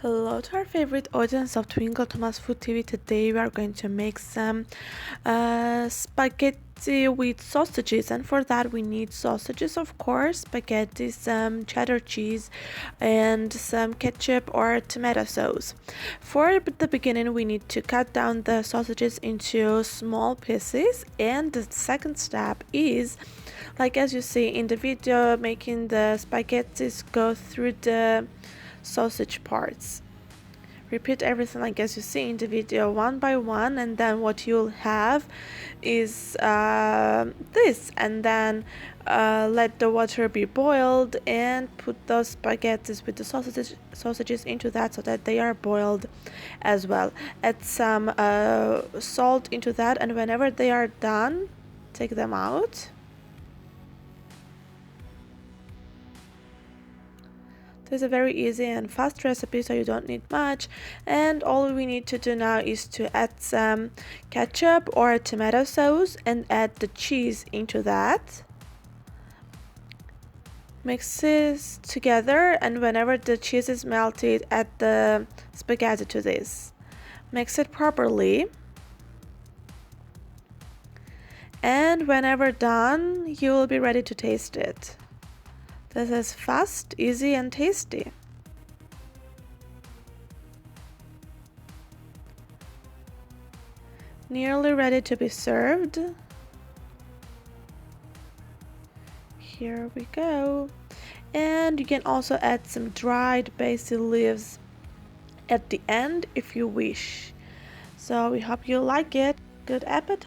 Hello to our favorite audience of Twinkle Thomas Food TV. Today we are going to make some spaghetti with sausages, and for that we need sausages, of course, spaghetti, some cheddar cheese, and some ketchup or tomato sauce. For the beginning we need to cut down the sausages into small pieces, and the second step is, like as you see in the video, making the spaghettis go through the sausage parts. Repeat everything like as you see in the video one by one, and then what you'll have is this, and then let the water be boiled and put those spaghettis with the sausages into that so that they are boiled as well. Add some salt into that, and whenever they are done, take them out. This is a very easy and fast recipe, so you don't need much, and all we need to do now is to add some ketchup or tomato sauce and add the cheese into that. Mix this together, and whenever the cheese is melted, add the spaghetti to this. Mix it properly, and whenever done, you will be ready to taste it. This is fast, easy, and tasty. Nearly ready to be served. Here we go. And you can also add some dried basil leaves at the end if you wish. So we hope you like it. Good appetite!